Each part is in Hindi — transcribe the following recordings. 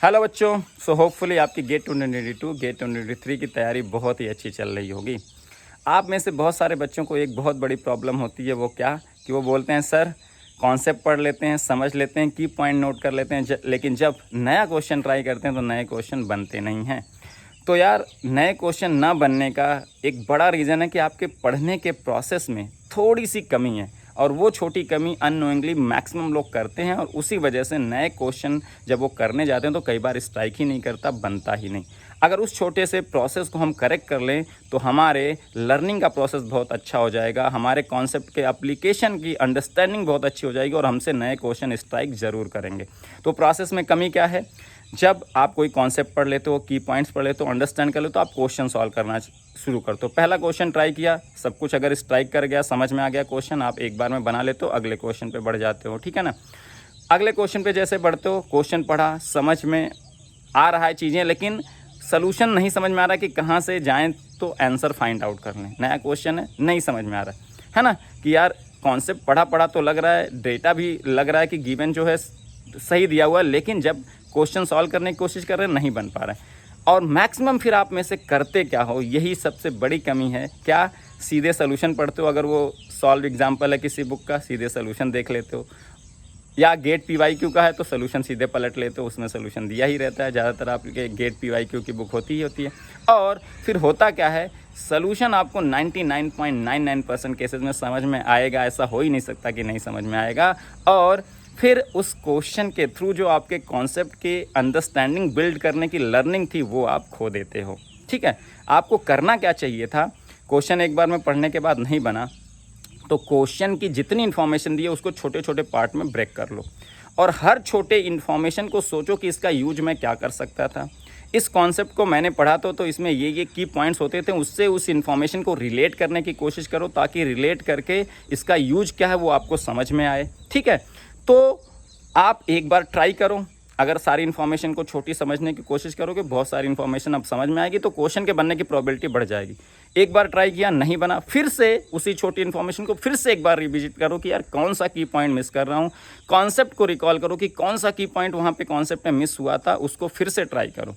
हेलो बच्चों, सो होपफुली आपकी गेट 2022 गेट 2023 की तैयारी बहुत ही अच्छी चल रही होगी। आप में से बहुत सारे बच्चों को एक बहुत बड़ी प्रॉब्लम होती है, वो क्या कि वो बोलते हैं सर कॉन्सेप्ट पढ़ लेते हैं, समझ लेते हैं, की पॉइंट नोट कर लेते हैं, लेकिन जब नया क्वेश्चन ट्राई करते हैं तो नए क्वेश्चन बनते नहीं हैं। तो यार, नए क्वेश्चन ना बनने का एक बड़ा रीज़न है कि आपके पढ़ने के प्रोसेस में थोड़ी सी कमी है, और वो छोटी कमी अननोइंगली मैक्सिमम लोग करते हैं, और उसी वजह से नए क्वेश्चन जब वो करने जाते हैं तो कई बार स्ट्राइक ही नहीं करता, बनता ही नहीं। अगर उस छोटे से प्रोसेस को हम करेक्ट कर लें तो हमारे लर्निंग का प्रोसेस बहुत अच्छा हो जाएगा, हमारे कॉन्सेप्ट के एप्लीकेशन की अंडरस्टैंडिंग बहुत अच्छी हो जाएगी, और हमसे नए क्वेश्चन स्ट्राइक ज़रूर करेंगे। तो प्रोसेस में कमी क्या है? जब आप कोई कॉन्सेप्ट पढ़ लेते हो, की पॉइंट्स पढ़ लेते हो, अंडरस्टैंड कर लेते हो, तो आप क्वेश्चन सॉल्व करना शुरू करते हो। पहला क्वेश्चन ट्राई किया, सब कुछ अगर स्ट्राइक कर गया, समझ में आ गया क्वेश्चन, आप एक बार में बना लेते हो, अगले क्वेश्चन पे बढ़ जाते हो, ठीक है ना। अगले क्वेश्चन पे जैसे बढ़ते हो, क्वेश्चन पढ़ा, समझ में आ रहा है चीज़ें, लेकिन सलूशन नहीं समझ में आ रहा कि कहाँ से जाएँ, तो आंसर फाइंड आउट कर लें। नया क्वेश्चन है, नहीं समझ में आ रहा है ना, कि यार कॉन्सेप्ट पढ़ा तो लग रहा है, डेटा भी लग रहा है कि गिवन जो है सही दिया हुआ है, लेकिन जब क्वेश्चन सॉल्व करने की कोशिश कर रहे हैं नहीं बन पा रहे हैं। और मैक्सिमम फिर आप में से करते क्या हो, यही सबसे बड़ी कमी है। क्या सीधे सोल्यूशन पढ़ते हो? अगर वो सॉल्व एग्जाम्पल है किसी बुक का, सीधे सोल्यूशन देख लेते हो, या गेट PYQ का है तो सोल्यूशन सीधे पलट लेते हो, उसमें सोल्यूशन दिया ही रहता है। ज़्यादातर आपके गेट PYQ की बुक होती ही होती है। और फिर होता क्या है, सोल्यूशन आपको 99.99% केसेस में समझ में आएगा, ऐसा हो ही नहीं सकता कि नहीं समझ में आएगा। और फिर उस क्वेश्चन के थ्रू जो आपके कॉन्सेप्ट के अंडरस्टैंडिंग बिल्ड करने की लर्निंग थी, वो आप खो देते हो, ठीक है। आपको करना क्या चाहिए था? क्वेश्चन एक बार में पढ़ने के बाद नहीं बना तो क्वेश्चन की जितनी इन्फॉर्मेशन दी है उसको छोटे छोटे पार्ट में ब्रेक कर लो, और हर छोटे इन्फॉर्मेशन को सोचो कि इसका यूज मैं क्या कर सकता था। इस कॉन्सेप्ट को मैंने पढ़ा तो इसमें ये की पॉइंट्स होते थे, उससे उस इन्फॉर्मेशन को रिलेट करने की कोशिश करो, ताकि रिलेट करके इसका यूज क्या है वो आपको समझ में आए, ठीक है। तो आप एक बार ट्राई करो, अगर सारी इन्फॉर्मेशन को छोटी समझने की कोशिश करोगे, बहुत सारी इन्फॉर्मेशन अब समझ में आएगी, तो क्वेश्चन के बनने की प्रोबेबिलिटी बढ़ जाएगी। एक बार ट्राई किया, नहीं बना, फिर से उसी छोटी इन्फॉर्मेशन को फिर से एक बार रिविजिट करो कि यार कौन सा की पॉइंट मिस कर रहा हूँ। कॉन्सेप्ट को रिकॉल करो कि कौन सा की पॉइंट वहाँ पे कॉन्सेप्ट में मिस हुआ था, उसको फिर से ट्राई करो।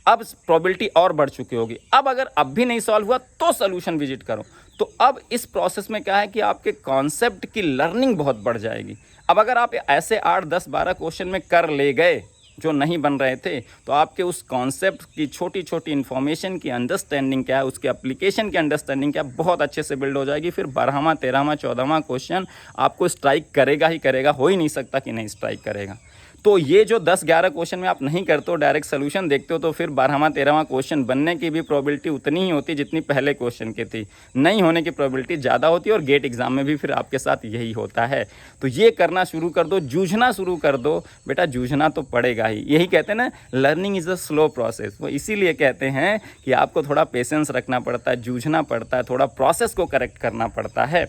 अब प्रोबेबिलिटी और बढ़ चुकी होगी। अब भी नहीं सॉल्व हुआ तो सोल्यूशन विजिट करो। तो अब इस प्रोसेस में क्या है कि आपके कॉन्सेप्ट की लर्निंग बहुत बढ़ जाएगी। अब अगर आप ऐसे 8, 10, 12 क्वेश्चन में कर ले गए जो नहीं बन रहे थे, तो आपके उस कॉन्सेप्ट की छोटी छोटी इन्फॉर्मेशन की अंडरस्टैंडिंग क्या है, उसके एप्लीकेशन की अंडरस्टैंडिंग क्या है, बहुत अच्छे से बिल्ड हो जाएगी। फिर 12वां, 13वां, 14वां क्वेश्चन आपको स्ट्राइक करेगा ही करेगा, हो ही नहीं सकता कि नहीं स्ट्राइक करेगा। तो ये जो 10-11 क्वेश्चन में आप नहीं करते हो, डायरेक्ट सोल्यूशन देखते हो, तो फिर 12वां, 13वां क्वेश्चन बनने की भी प्रोबेबिलिटी उतनी ही होती जितनी पहले क्वेश्चन की थी, नहीं होने की प्रोबेबिलिटी ज़्यादा होती है। और गेट एग्जाम में भी फिर आपके साथ यही होता है। तो ये करना शुरू कर दो, जूझना शुरू कर दो बेटा, जूझना तो पड़ेगा ही। यही कहते हैं ना, learning is a slow process. वो इसीलिए कहते हैं कि आपको थोड़ा पेशेंस रखना पड़ता है, जूझना पड़ता है, थोड़ा प्रोसेस को करेक्ट करना पड़ता है।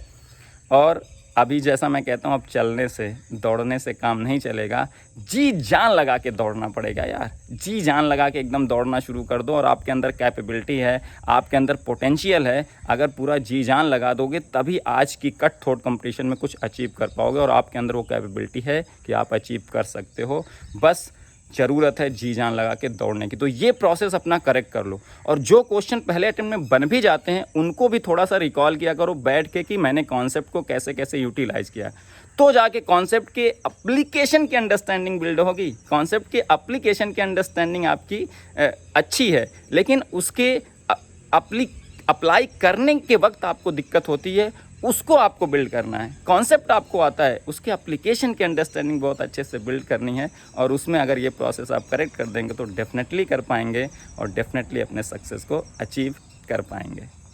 और अभी जैसा मैं कहता हूँ, अब चलने से, दौड़ने से काम नहीं चलेगा, जी जान लगा के दौड़ना पड़ेगा यार। जी जान लगा के एकदम दौड़ना शुरू कर दो, और आपके अंदर कैपेबिलिटी है, आपके अंदर पोटेंशियल है। अगर पूरा जी जान लगा दोगे तभी आज की कट थ्रोट कंपटीशन में कुछ अचीव कर पाओगे, और आपके अंदर वो कैपेबिलिटी है कि आप अचीव कर सकते हो। बस ज़रूरत है जी जान लगा के दौड़ने की। तो ये प्रोसेस अपना करेक्ट कर लो, और जो क्वेश्चन पहले अटेम्प्ट में बन भी जाते हैं उनको भी थोड़ा सा रिकॉल किया करो बैठ के कि मैंने कॉन्सेप्ट को कैसे कैसे यूटिलाइज किया, तो जाके कॉन्सेप्ट के एप्लीकेशन की अंडरस्टैंडिंग बिल्ड होगी। कॉन्सेप्ट के एप्लीकेशन की अंडरस्टैंडिंग आपकी अच्छी है, लेकिन उसके अप्लाई करने के वक्त आपको दिक्कत होती है, उसको आपको बिल्ड करना है। कॉन्सेप्ट आपको आता है, उसके एप्लीकेशन की अंडरस्टैंडिंग बहुत अच्छे से बिल्ड करनी है, और उसमें अगर ये प्रोसेस आप करेक्ट कर देंगे तो डेफिनेटली कर पाएंगे, और डेफिनेटली अपने सक्सेस को अचीव कर पाएंगे।